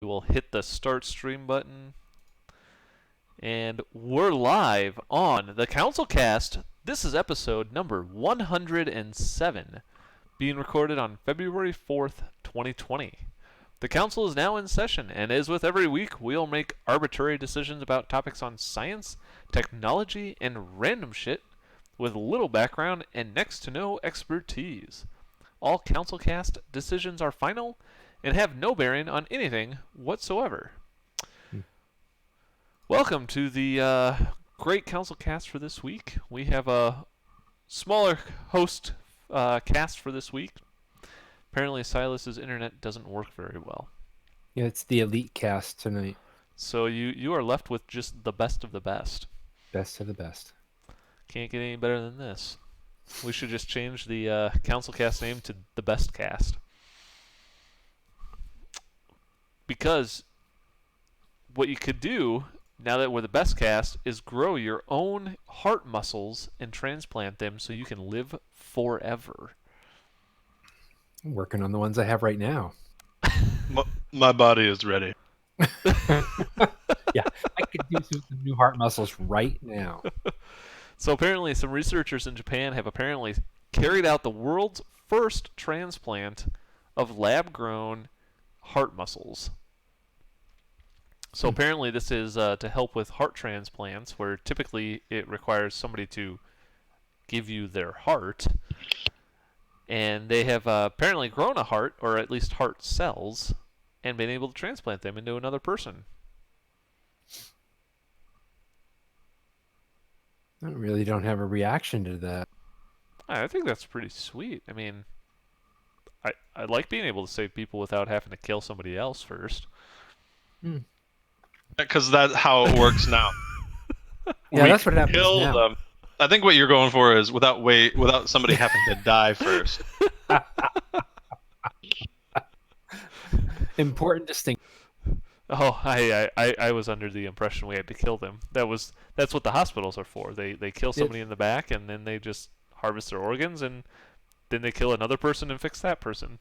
We'll hit the start stream button. And we're live on the CouncilCast. This is episode number 107, being recorded on February 4th, 2020. The council is now in session, and as with every week, we'll make arbitrary decisions about topics on science, technology, and random shit with little background and next to no expertise. All CouncilCast decisions are final and have no bearing on anything whatsoever. Welcome to the great CouncilCast for this week. We have a smaller host cast for this week. Apparently Silas's internet doesn't work very well. Yeah, it's the elite cast tonight. So you are left with just the best of the best. Best of the best. Can't get any better than this. We should just change the CouncilCast name to the Best Cast. Because what you could do, now that we're the best cast, is grow your own heart muscles and transplant them so you can live forever. I'm working on the ones I have right now. My body is ready. Yeah, I could use some new heart muscles right now. So apparently some researchers in Japan have apparently carried out the world's first transplant of lab-grown heart muscles. So apparently this is to help with heart transplants, where typically it requires somebody to give you their heart. And they have apparently grown a heart, or at least heart cells, and been able to transplant them into another person. I really don't have a reaction to that. I think that's pretty sweet. I mean, I like being able to save people without having to kill somebody else first. Because that's how it works now. Yeah, that's what happens Kill now. them. I think what you're going for is without somebody having to die first. Important distinction. Oh, I was under the impression we had to kill them. That's what the hospitals are for. They kill somebody in the back, and then they just harvest their organs, and then they kill another person and fix that person.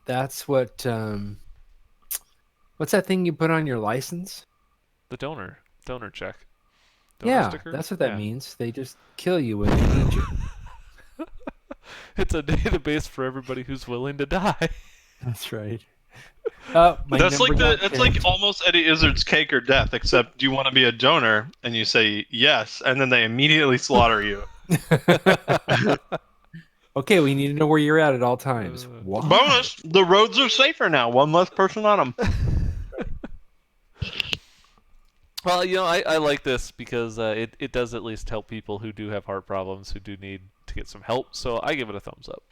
That's what. What's that thing you put on your license? The donor check. Yeah, sticker? that's what that means. They just kill you when they need you. It's a database for everybody who's willing to die. That's right. That's like almost Eddie Izzard's Cake or Death, except you want to be a donor and you say yes, and then they immediately slaughter you. Okay, we need to know where you're at all times. Why? Bonus: the roads are safer now. One less person on them. Well, I like this because it does at least help people who do have heart problems, who do need to get some help. So I give it a thumbs up.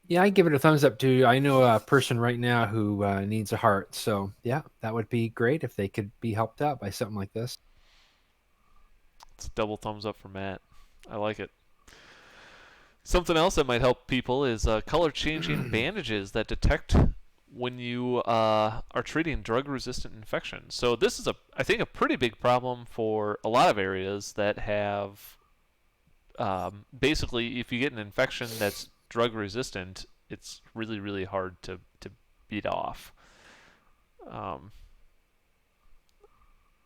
Yeah, I give it a thumbs up too. I know a person right now who needs a heart. So yeah, that would be great if they could be helped out by something like this. It's a double thumbs up for Matt. I like it. Something else that might help people is color-changing bandages that detect when you are treating drug-resistant infections. So this is, I think, a pretty big problem for a lot of areas that have, basically, if you get an infection that's drug-resistant, it's really, really hard to beat off.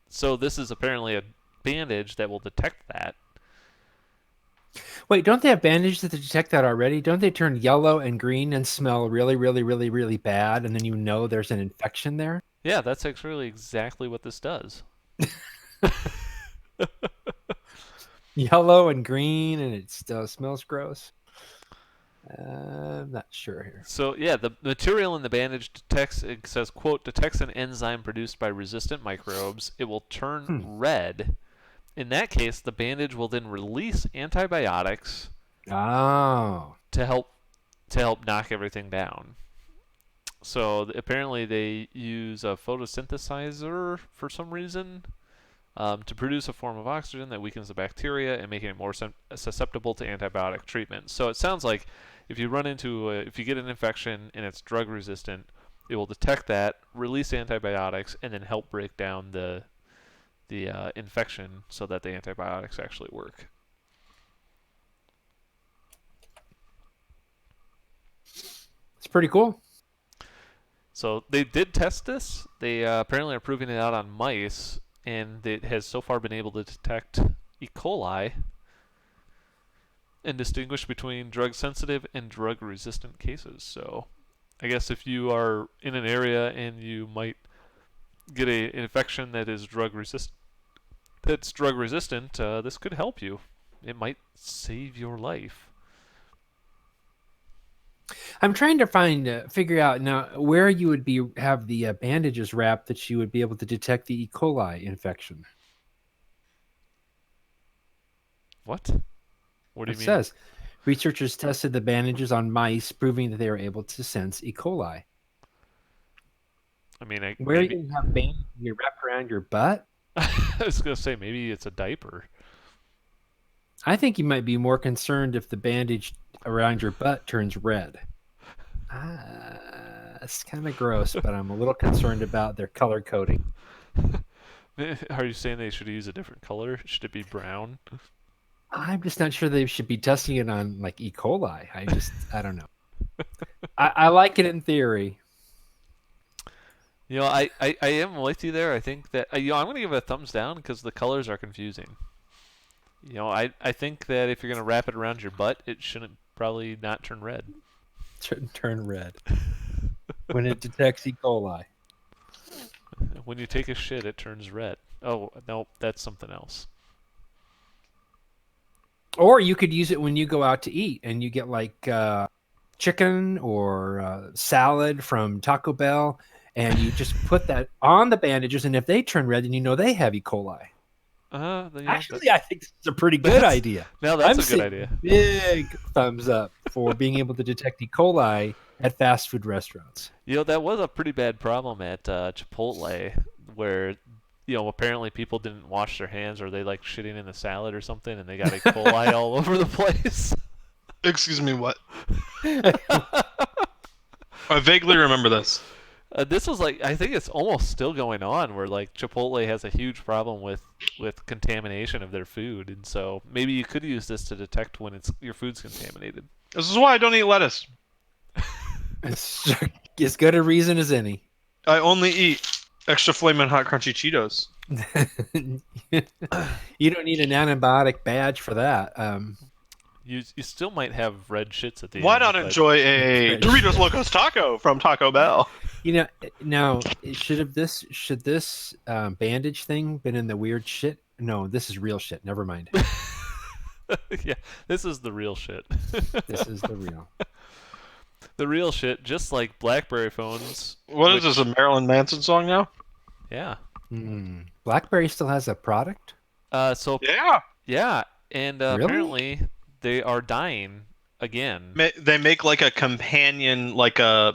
So this is apparently a bandage that will detect that. Wait, don't they have bandages that detect that already? Don't they turn yellow and green and smell really, really, really, really bad, and then you know there's an infection there? Yeah, that's actually exactly what this does. Yellow and green, and it still smells gross. I'm not sure here. So yeah, the material in the bandage detects, it says, quote, detects an enzyme produced by resistant microbes. It will turn red. In that case, the bandage will then release antibiotics to help knock everything down. So apparently they use a photosynthesizer for some reason to produce a form of oxygen that weakens the bacteria and making it more susceptible to antibiotic treatment. So it sounds like if you get an infection and it's drug resistant, it will detect that, release antibiotics, and then help break down the infection so that the antibiotics actually work. It's pretty cool. So they did test this. They apparently are proving it out on mice, and it has so far been able to detect E. coli and distinguish between drug-sensitive and drug-resistant cases. So I guess if you are in an area and you might get an infection that is drug resistant, this could help you. It might save your life. I'm trying to figure out now where you would have the bandages wrapped that you would be able to detect the E. coli infection. What? What do It you mean? says researchers tested the bandages on mice, proving that they were able to sense E. coli. I mean, Where are you maybe. going to have bandages wrapped around your butt? I was gonna say maybe it's a diaper. I think you might be more concerned if the bandage around your butt turns red. It's kind of gross, but I'm a little concerned about their color coding. Are you saying they should use a different color? Should it be brown? I'm just not sure they should be testing it on like E. coli. I don't know. I like it in theory. I am with you there. I think that I'm going to give it a thumbs down because the colors are confusing. I think that if you're going to wrap it around your butt, it shouldn't probably not turn red. Turn red when it detects E. coli. When you take a shit, it turns red. Oh, no, that's something else. Or you could use it when you go out to eat and you get like chicken or salad from Taco Bell, and you just put that on the bandages, and if they turn red, then you know they have E. coli. Actually, I think this is a pretty good idea. Now that's a good idea. Big thumbs up for being able to detect E. coli at fast food restaurants. That was a pretty bad problem at Chipotle, where apparently people didn't wash their hands, or they like shitting in the salad or something, and they got E. coli all over the place. Excuse me, what? I vaguely remember this. This was I think it's almost still going on, where like Chipotle has a huge problem with contamination of their food, and so maybe you could use this to detect when your food's contaminated. This is why I don't eat lettuce. It's as good a reason as any. I only eat extra flamin' hot crunchy Cheetos. You don't need an antibiotic badge for that. You still might have red shits at the Why end. not enjoy a Doritos Locos Taco from Taco Bell? Now should this bandage thing been in the weird shit? No, this is real shit. Never mind. Yeah, this is the real shit. This is the real. The real shit, just like BlackBerry phones. What is this, a Marilyn Manson song now? Yeah. BlackBerry still has a product? Yeah, and Really? apparently they are dying again. They make like a companion, like a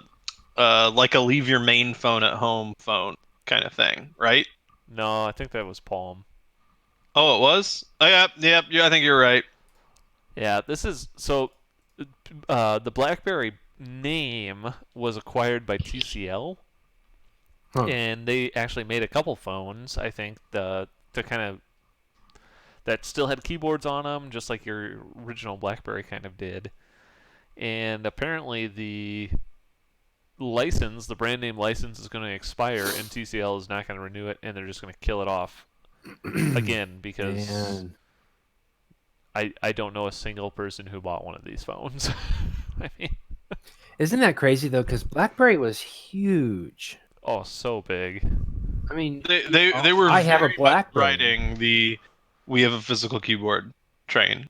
leave your main phone at home phone kind of thing, right? No, I think that was Palm. Oh, it was? Oh, yeah, I think you're right. Yeah, this is so. The BlackBerry name was acquired by TCL, and they actually made a couple phones. I think to kind of that still had keyboards on them, just like your original BlackBerry kind of did. And apparently the brand name license, is going to expire, and TCL is not going to renew it, and they're just going to kill it off again because I don't know a single person who bought one of these phones. I mean, isn't that crazy though? Because BlackBerry was huge. Oh, so big. I mean, they were. I have a BlackBerry. Riding the we have a physical keyboard train.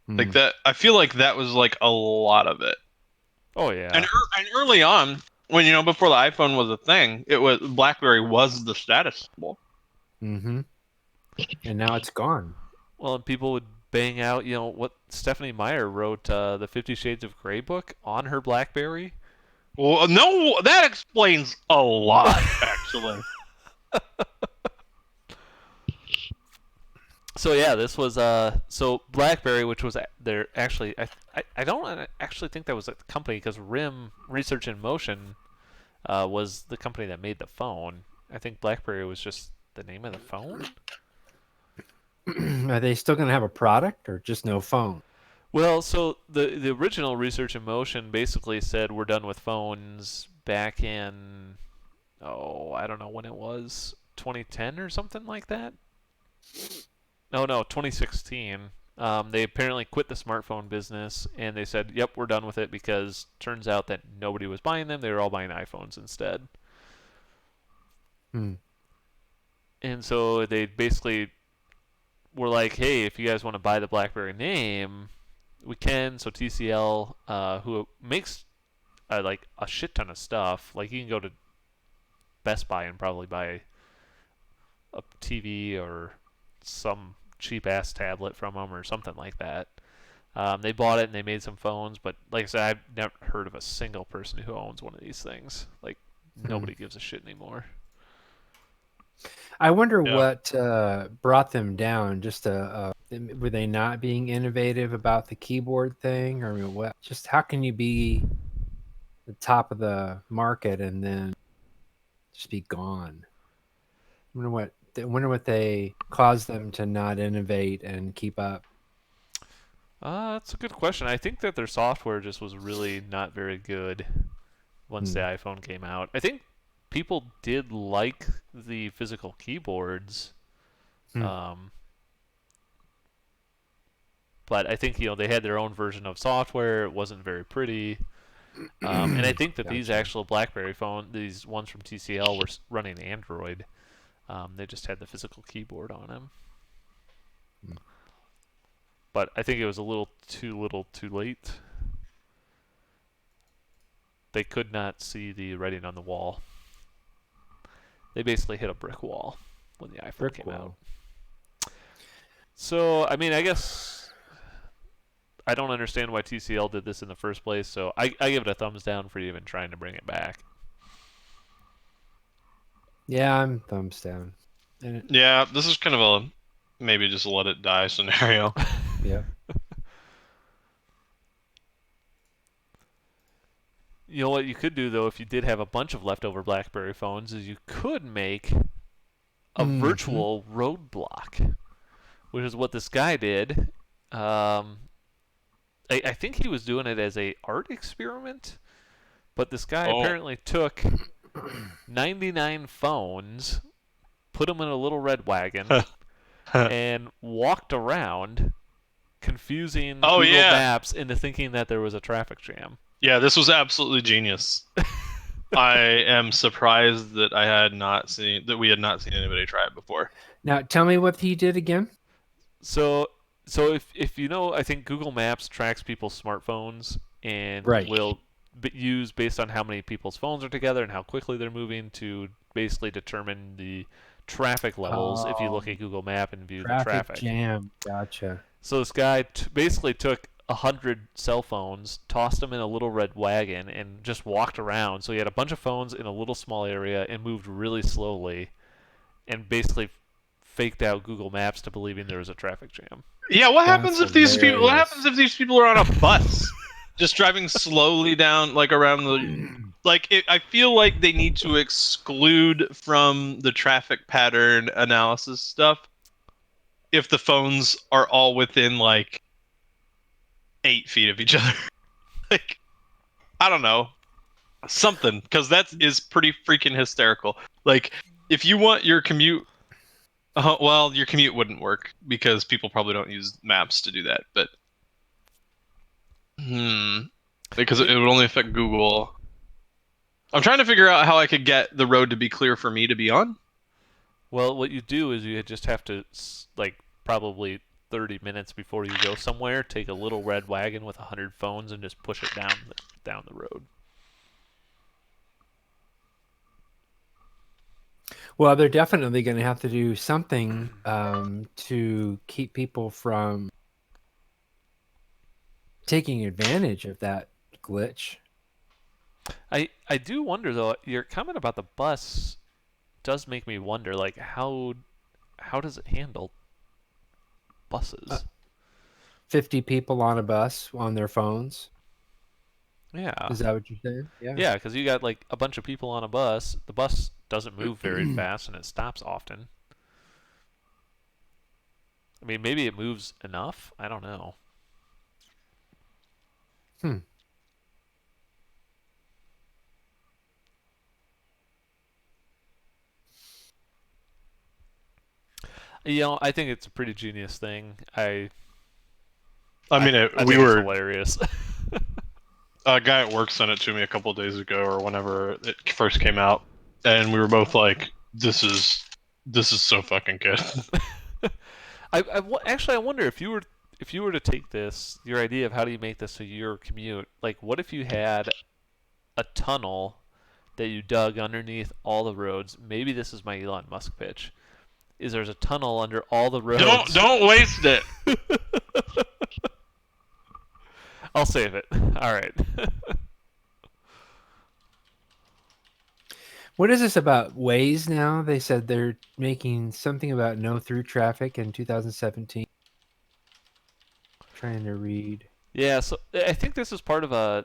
Like that, I feel like that was like a lot of it. Oh yeah. And early on, when before the iPhone was a thing, BlackBerry was the status symbol. Mm-hmm. And now it's gone. Well, and people would bang out, what Stephanie Meyer wrote, the 50 Shades of Grey book on her BlackBerry. Well, no, that explains a lot, actually. So yeah, this was so BlackBerry, which was there actually. I don't actually think that was a company, because RIM Research in Motion was the company that made the phone. I think BlackBerry was just the name of the phone. Are they still going to have a product or just no phone? Well, so the original Research in Motion basically said we're done with phones back in, oh, I don't know when it was, 2010 or something like that. No, 2016. They apparently quit the smartphone business and they said, "Yep, we're done with it," because turns out that nobody was buying them. They were all buying iPhones instead. Hmm. And so they basically were like, "Hey, if you guys want to buy the BlackBerry name, we can." So TCL, who makes like a shit ton of stuff, like you can go to Best Buy and probably buy a TV or some cheap ass tablet from them or something like that. They bought it and they made some phones, but like I said, I've never heard of a single person who owns one of these things. Like Hmm. nobody gives a shit anymore. I wonder Yeah. what brought them down. Just were they not being innovative about the keyboard thing, or what? Just how can you be the top of the market and then just be gone? I wonder what they caused them to not innovate and keep up. That's a good question. I think that their software just was really not very good once the Hmm. iPhone came out. I think people did like the physical keyboards, Hmm. um, but I think they had their own version of software. It wasn't very pretty. And I think that these Gotcha. actual BlackBerry these ones from TCL, were running Android. They just had the physical keyboard on them. Hmm. But I think it was a little too late. They could not see the writing on the wall. They basically hit a brick wall when the iPhone Brick came out. wall. So, I mean, I guess I don't understand why TCL did this in the first place, so I give it a thumbs down for even trying to bring it back. Yeah, I'm thumbs down. And Yeah, this is kind of a maybe just let it die scenario. yeah. You know what you could do, though, if you did have a bunch of leftover BlackBerry phones, is you could make a Hmm. virtual roadblock, which is what this guy did. Um, I think he was doing it as a art experiment, but this guy Oh, apparently took 99 phones, put them in a little red wagon, and walked around, confusing oh Google yeah, Maps into thinking that there was a traffic jam. yeah. This was absolutely genius. I am surprised that we had not seen anybody try it before. Now tell me what he did again. So, if you know, I think Google Maps tracks people's smartphones and Right. will use based on how many people's phones are together and how quickly they're moving to basically determine the traffic levels if you look Oh, at Google Map and view the traffic traffic. jam. Gotcha. So this guy basically took 100 cell phones, tossed them in a little red wagon, and just walked around. So he had a bunch of phones in a little small area and moved really slowly, and basically faked out Google Maps to believing there was a traffic jam. Yeah, what That's happens if these people? What happens hilarious. if these people are on a bus, just driving slowly down, like around the? I feel like they need to exclude from the traffic pattern analysis stuff if the phones are all within like 8 feet of each other. Like, I don't know, something, because that is pretty freaking hysterical. Like, if you want your commute, well, your commute wouldn't work because people probably don't use maps to do that. But because it would only affect Google. I'm trying to figure out how I could get the road to be clear for me to be on. Well, what you do is you just have to, like, probably 30 minutes before you go somewhere, take a little red wagon with 100 phones and just push it down the road. Well, they're definitely going to have to do something to keep people from taking advantage of that glitch. I do wonder though. Your comment about the bus does make me wonder, like how does it handle Uh, buses? 50 people on a bus on their phones. Yeah, Is that what you're saying? Yeah. yeah, because you got like a bunch of people on a bus. The bus doesn't move very fast and it stops often. I mean, maybe it moves enough. I don't know. Hmm. I think it's a pretty genius thing. I I I, mean, I we think it's were hilarious. a guy at work sent it to me a couple days ago or whenever it first came out, and we were both like, this is so fucking good." Actually, I wonder if you were to take this, your idea of how do you make this so your commute, like what if you had a tunnel that you dug underneath all the roads? Maybe this is my Elon Musk pitch. Is there's a tunnel under all the roads? Don't waste it. I'll save it. All right. What is this about Waze now? They said they're making something about no through traffic in 2017. Trying to read. Yeah, so I think this is part of a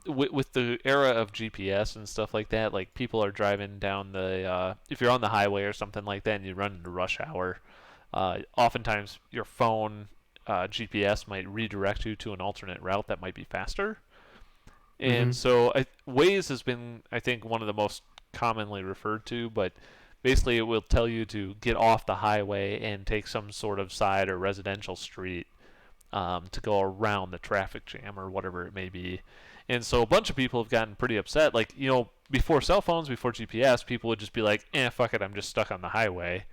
with the era of GPS and stuff like that. Like people are driving down the if you're on the highway or something like that, and you run into rush hour. Oftentimes, your phone GPS might redirect you to an alternate route that might be faster. Mm-hmm. And so Waze has been, I think, one of the most commonly referred to, but basically it will tell you to get off the highway and take some sort of side or residential street to go around the traffic jam or whatever it may be. And so a bunch of people have gotten pretty upset. Like, before cell phones, before GPS, people would just be like, fuck it, I'm just stuck on the highway.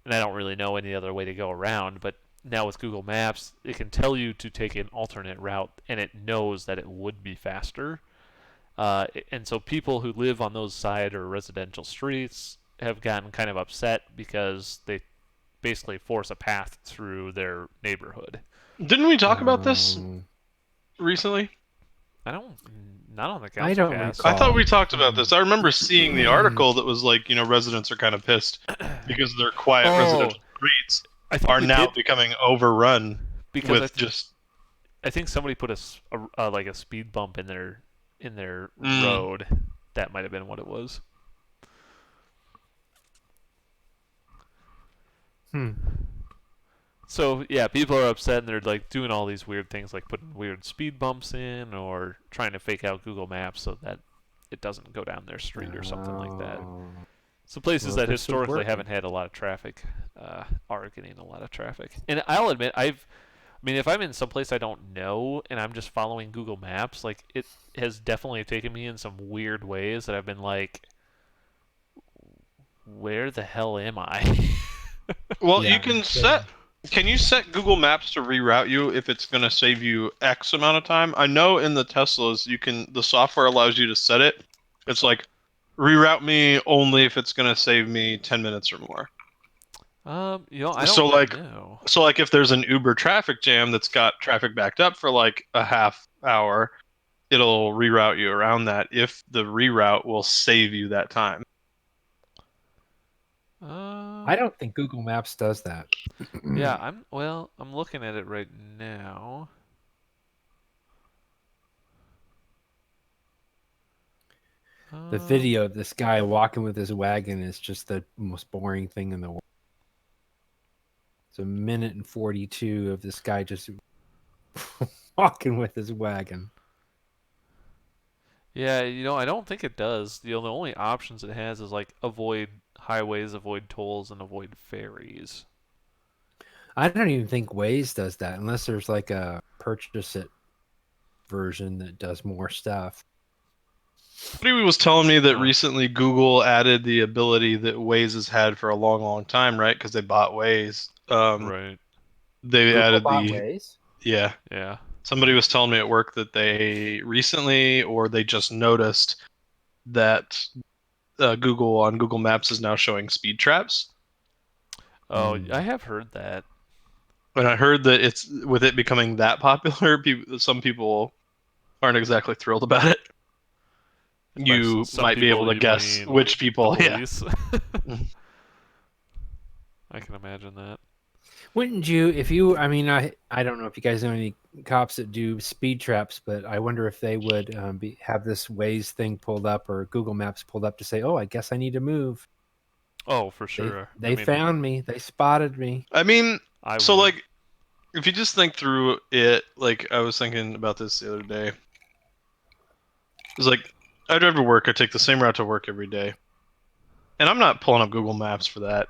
And I don't really know any other way to go around. But now with Google Maps, it can tell you to take an alternate route, and it knows that it would be faster. And so people who live on those side or residential streets have gotten kind of upset because they basically force a path through their neighborhood. Didn't we talk about this recently? I don't, not on the I don't CouncilCast. I thought recall. we talked about this. I remember seeing the article that was like, residents are kind of pissed because their quiet residential streets I think are we now did becoming overrun because with just. I think somebody put like a speed bump in their Mm. road. That might have been what it was. Hmm. So yeah, people are upset and they're like doing all these weird things, like putting weird speed bumps in or trying to fake out Google Maps so that it doesn't go down their street or something like that. Oh. So places Well, that this was historically working. haven't had a lot of traffic are getting a lot of traffic. And I'll admit, I mean, if I'm in some place I don't know and I'm just following Google Maps, like it has definitely taken me in some weird ways that I've been like, where the hell am I? Well, Yeah. you can set. Can you set Google Maps to reroute you if it's going to save you X amount of time? I know in the Teslas, the software allows you to set it. It's like, reroute me only if it's going to save me 10 minutes or more. I So don't like, know. so like if there's an Uber traffic jam that's got traffic backed up for like a half hour, it'll reroute you around that if the reroute will save you that time. I don't think Google Maps does that. Yeah, I'm looking at it right now. The video of this guy walking with his wagon is just the most boring thing in the world. It's a minute and 42 of this guy just walking with his wagon. Yeah, I don't think it does. The only options it has is like avoid highways, avoid tolls, and avoid ferries. I don't even think Waze does that unless there's like a purchase it version that does more stuff. Somebody was telling me that Huh. recently Google added the ability that Waze has had for a long, long time, right? Because they bought Waze. Right. They Google added bought the Waze? yeah. Yeah. Somebody was telling me at work that they recently, or they just noticed that Google on Google Maps is now showing speed traps. Oh, I have heard that. And I heard that it's with it becoming that popular, some people aren't exactly thrilled about it. And by You some might be able people, to you guess mean which the people. Yeah. police. I can imagine that. Wouldn't you, if you, I mean, I don't know if you guys know any cops that do speed traps, but I wonder if they would have this Waze thing pulled up or Google Maps pulled up to say, oh, I guess I need to move. Oh, for They, sure. they found me. They spotted me. I mean, I so would. like if you just think through it, like I was thinking about this the other day. It's like I drive to work. I take the same route to work every day, and I'm not pulling up Google Maps for that.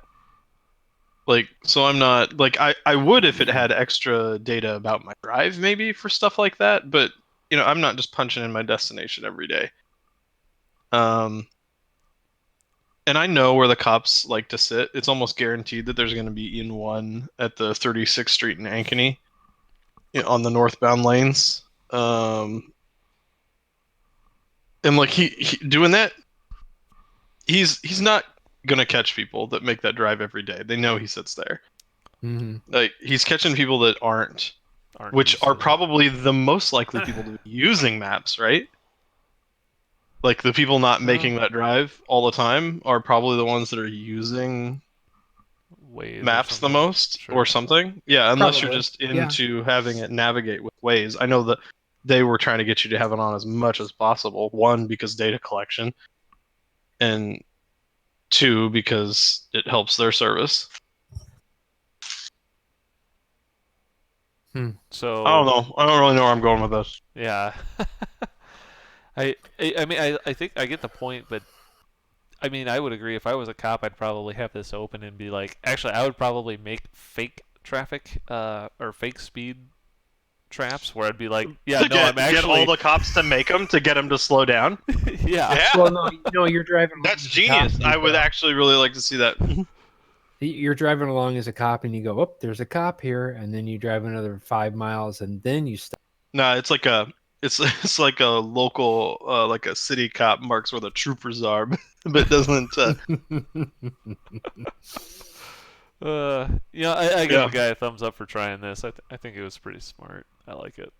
Like, so I'm not like I would if it had extra data about my drive, maybe for stuff like that. But I'm not just punching in my destination every day. Um, and I know where the cops like to sit. It's almost guaranteed that there's going to be in one at the 36th Street in Ankeny, on the northbound lanes. And like he doing that, he's not gonna catch people that make that drive every day. They know he sits there. Hmm. Like he's catching people that aren't, Aren't which used are to that. probably the most likely people to be using maps, right? Like the people not Well, making that drive all the time are probably the ones that are using Waze or maps the something. most or Sure. something. Yeah, unless you're Probably. just Yeah. into having it navigate with Waze. I know that they were trying to get you to have it on as much as possible. One, because data collection, and two, because it helps their service. Hmm. I don't So know. I don't really know where I'm going with this. yeah. I mean I think I get the point, but I mean I would agree if I was a cop I'd probably have this open and be like, actually I would probably make fake traffic or fake speed traps where I'd be like, yeah, To no, I'm get all actually the cops to make them to get them to slow down. yeah. Yeah, Well, no, you're driving along that's as a cop genius. and you I would go, actually really like to see that. you're driving along as a cop and you go, oh, there's a cop here, and then you drive another 5 miles and then you stop. No, it's like a local like a city cop marks where the troopers are, but doesn't. I give Yeah. the guy a thumbs up for trying this. I think it was pretty smart. I like it.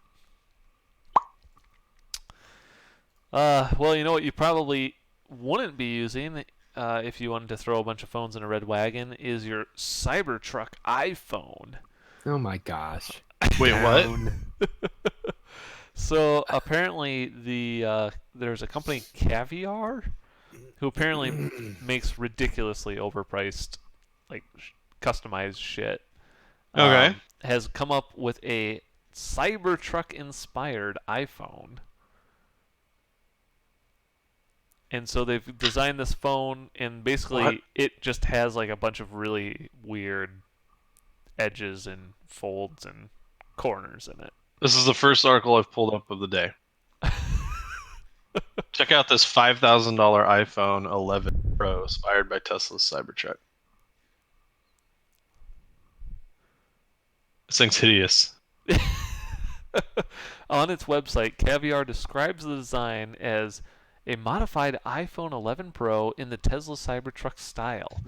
Well, you know what you probably wouldn't be using if you wanted to throw a bunch of phones in a red wagon is your Cybertruck iPhone. Oh my gosh. Wait, what? Down. So apparently there's a company Caviar who apparently makes ridiculously overpriced like customized shit. Okay. Has come up with a Cybertruck inspired iPhone. And so they've designed this phone, and basically What? it just has like a bunch of really weird edges and folds and corners in it. This is the first article I've pulled up of the day. Check out this $5,000 iPhone 11 Pro inspired by Tesla's Cybertruck. This thing's hideous. On its website, Caviar describes the design as a modified iPhone 11 Pro in the Tesla Cybertruck style.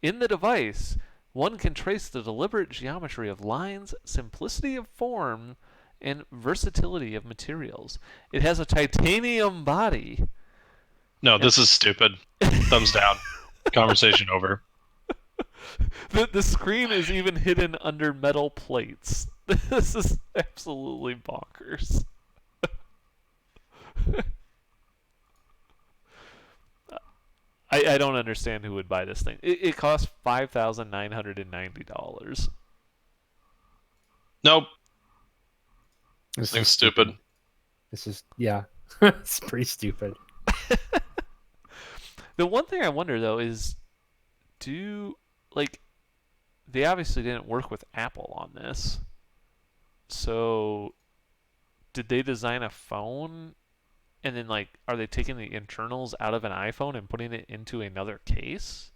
In the device, one can trace the deliberate geometry of lines, simplicity of form, and versatility of materials. It has a titanium body. No, And this is stupid. Thumbs down. Conversation over. the screen is even hidden under metal plates. This is absolutely bonkers. I don't understand who would buy this thing. It costs $5,990. Nope. This Thing's is stupid. This is, yeah. It's pretty stupid. The one thing I wonder though is, like they obviously didn't work with Apple on this. So did they design a phone and then like are they taking the internals out of an iPhone and putting it into another case?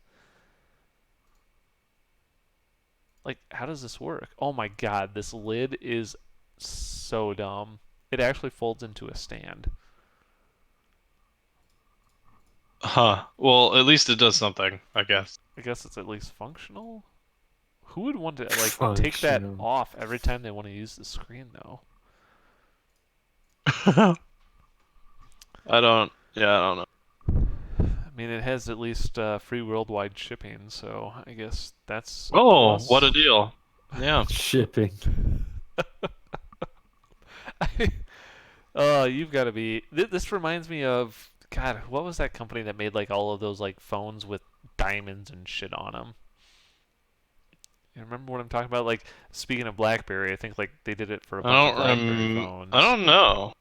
Like how does this work? Oh my god, this lid is so dumb. It actually folds into a stand. Huh. Well, at least it does something, I guess. I guess it's at least functional. Who would want to like take that Functional. off every time they want to use the screen though? I don't know. I mean, it has at least free worldwide shipping, so I guess that's a Oh, what a plus. deal. Yeah. Shipping. Oh, you've got to be. This reminds me of God. What was that company that made like all of those like phones with diamonds and shit on them? You remember what I'm talking about? Like, speaking of BlackBerry, I think like they did it for a I bunch of don't BlackBerry phones. I don't know.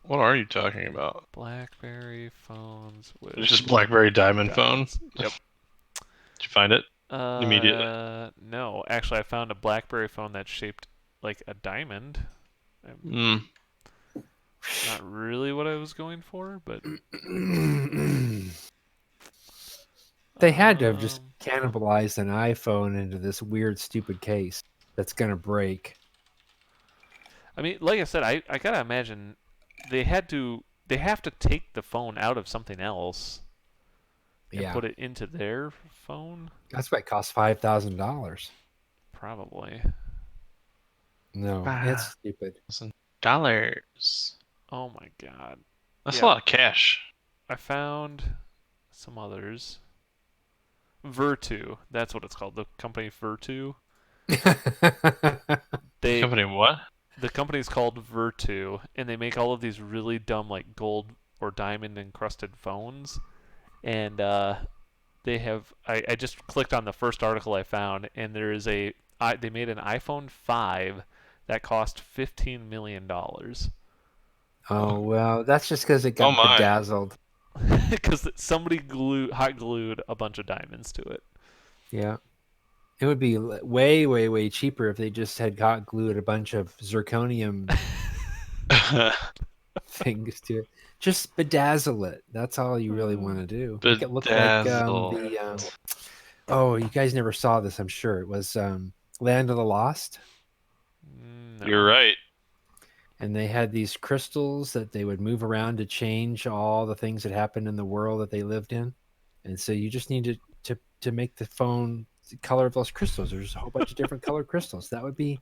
What are you talking about? BlackBerry phones with It's just BlackBerry Diamond phone. diamonds. Yep. Did you find it immediately? No. Actually, I found a BlackBerry phone that's shaped like a diamond. Mm. Not really what I was going for, but They had to have just cannibalized an iPhone into this weird, stupid case that's gonna break. I mean, like I said, I gotta imagine they have to take the phone out of something else and Yeah, put it into their phone. that's why it cost $5,000. Probably. No, it's stupid. $1,000. Oh my god. That's Yeah. a lot of cash. I found some others. Vertu, that's what it's called. The company Vertu. They Company what? the company's called Vertu, and they make all of these really dumb like gold or diamond encrusted phones. And they have I just clicked on the first article I found, and there is they made an iPhone 5 that cost $15 million. Oh well, that's just because it Oh got my. bedazzled. Because somebody hot glued a bunch of diamonds to it. Yeah, it would be way, way, way cheaper if they just had hot glued a bunch of zirconium things to it. Just bedazzle it. That's all you really want to do. Make it look like Bedazzle. oh, you guys never saw this, I'm sure. It was Land of the Lost. No. You're right. And they had these crystals that they would move around to change all the things that happened in the world that they lived in. And so you just need to make the phone the color of those crystals. There's a whole bunch of different colored crystals. That'd be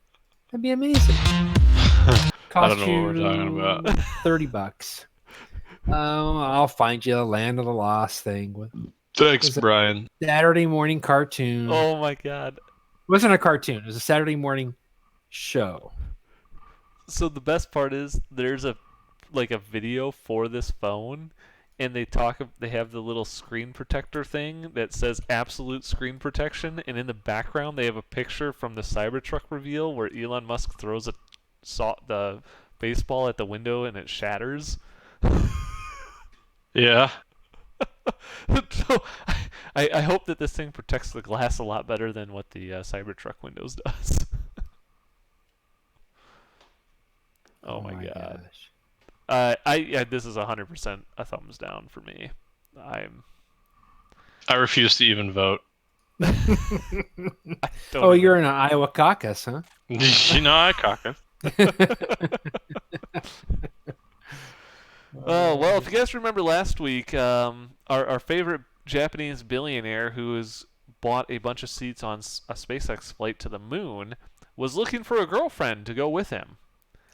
amazing. I Cost don't know what we're talking about. $30. I'll find you a Land of the Lost thing. Thanks, Was it Brian. Saturday morning cartoon. Oh my god. It wasn't a cartoon. It was a Saturday morning show. So the best part is there's a video for this phone, and they have the little screen protector thing that says absolute screen protection, and in the background they have a picture from the Cybertruck reveal where Elon Musk throws the baseball at the window and it shatters. Yeah. So I hope that this thing protects the glass a lot better than what the Cybertruck Windows does. Oh my god. Gosh. This is 100% a thumbs down for me. I refuse to even vote. Oh, you're in an Iowa caucus, huh? You know, I caucus. Oh, well, if you guys remember last week, our favorite Japanese billionaire who has bought a bunch of seats on a SpaceX flight to the moon was looking for a girlfriend to go with him.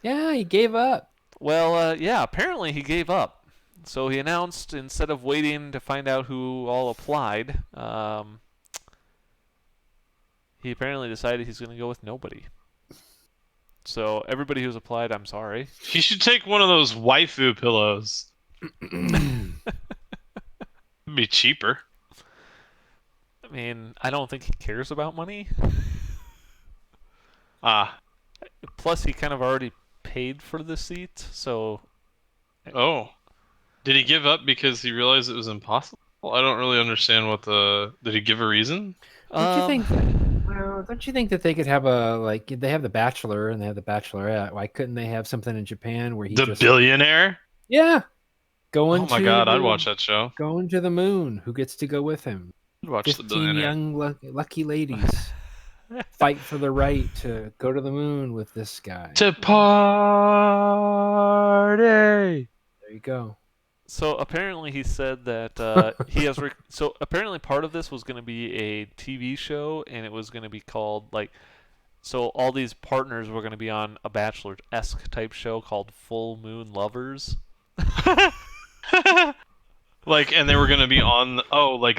Yeah, he gave up. Well, yeah, apparently he gave up. So he announced, instead of waiting to find out who all applied, he apparently decided he's going to go with nobody. So everybody who's applied, I'm sorry. He should take one of those waifu pillows. It'd be cheaper. I mean, I don't think he cares about money. Plus, he kind of already paid for the seat, so... Oh. Did he give up because he realized it was impossible? I don't really understand what the... Did he give a reason? Don't you think... Well, don't you think that they could have they have The Bachelor and they have The Bachelorette. Why couldn't they have something in Japan where he The billionaire? Yeah. Going Oh my god, I'd watch that show. Going to the moon. Who gets to go with him? I'd watch The 15 Billionaire. young lucky ladies fight for the right to go to the moon with this guy. To party! There you go. So apparently he said that he has... So apparently part of this was going to be a TV show, and it was going to be called, like... So all these partners were going to be on a Bachelor-esque type show called Full Moon Lovers. And they were going to be on...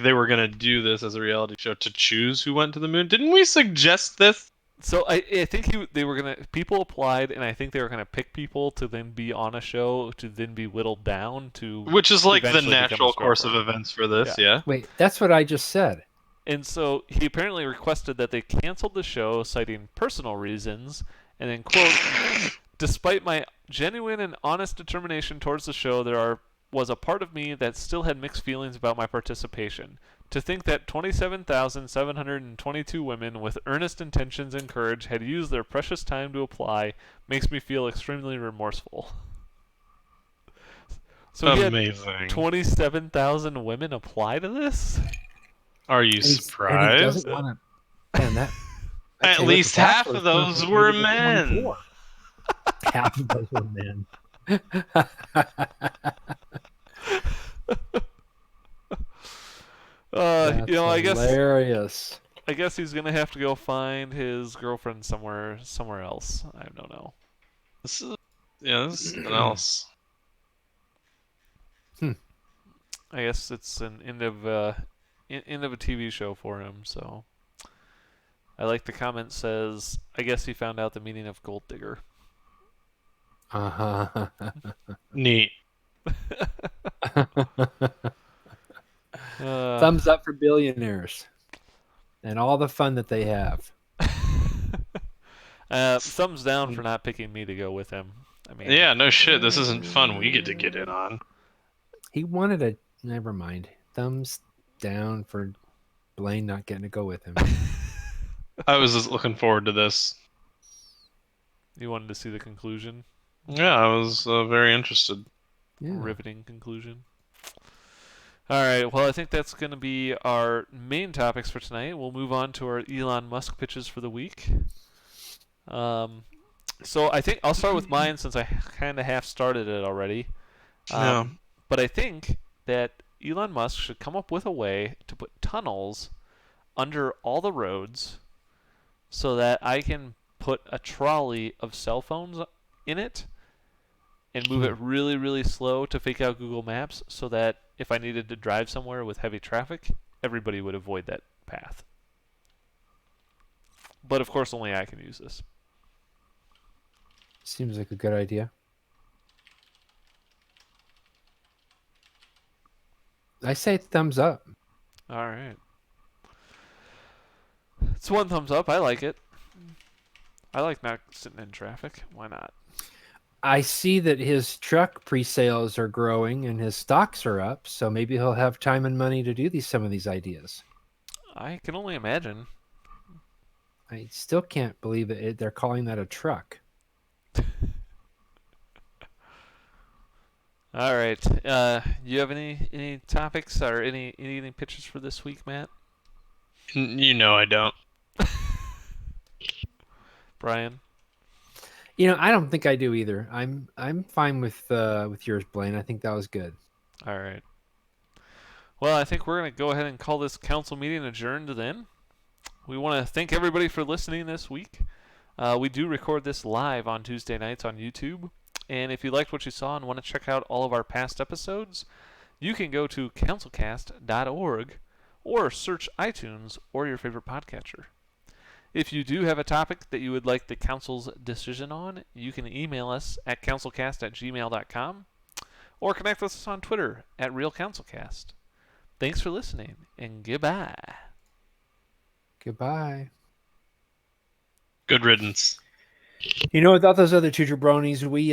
they were going to do this as a reality show to choose who went to the moon. Didn't we suggest this? So I think they were gonna... People applied, and I think they were gonna pick people to then be on a show to then be whittled down to... Which is like the eventually become a natural course of girlfriend. events for this, yeah? Wait, that's what I just said. And so he apparently requested that they canceled the show, citing personal reasons, and then, quote, despite my genuine and honest determination towards the show, was a part of me that still had mixed feelings about my participation. To think that 27,722 women with earnest intentions and courage had used their precious time to apply makes me feel extremely remorseful. So he had Amazing. 27,000 women apply to this? Are you And he surprised? doesn't want to. Man, that. I At tell you what, least the half Bachelor's of those gonna were be men. 24. Half of those were men. That's I hilarious. guess he's gonna have to go find his girlfriend somewhere else. I don't know. This is something else. I guess it's an end of a TV show for him. So I like the comment says, I guess he found out the meaning of gold digger. Uh-huh. Neat. Thumbs up for billionaires and all the fun that they have. Thumbs down for not picking me to go with him. I mean, Yeah, no shit. This isn't fun. We get to get in on. He wanted a. Never mind. Thumbs down for Blaine not getting to go with him. I was just looking forward to this. You wanted to see the conclusion? Yeah, I was very interested. Yeah. Riveting conclusion. All right, well, I think that's going to be our main topics for tonight. We'll move on to our Elon Musk pitches for the week. So I think I'll start with mine since I kind of half started it already. Yeah. But I think that Elon Musk should come up with a way to put tunnels under all the roads so that I can put a trolley of cell phones in it and move it really, really slow to fake out Google Maps so that if I needed to drive somewhere with heavy traffic, everybody would avoid that path. But of course, only I can use this. Seems like a good idea. I say thumbs up. All right. It's one thumbs up. I like it. I like not sitting in traffic. Why not? I see that his truck pre-sales are growing and his stocks are up, so maybe he'll have time and money to do some of these ideas. I can only imagine. I still can't believe they're calling that a truck. All right. You have any topics or any pitches for this week, Matt? You know I don't. Brian? I don't think I do either. I'm fine with yours, Blaine. I think that was good. All right. Well, I think we're going to go ahead and call this council meeting adjourned then. We want to thank everybody for listening this week. We do record this live on Tuesday nights on YouTube. And if you liked what you saw and want to check out all of our past episodes, you can go to councilcast.org or search iTunes or your favorite podcatcher. If you do have a topic that you would like the council's decision on, you can email us at councilcast@gmail.com or connect with us on Twitter at RealCouncilCast. Thanks for listening, and goodbye. Goodbye. Good riddance. Without those other two jabronis, we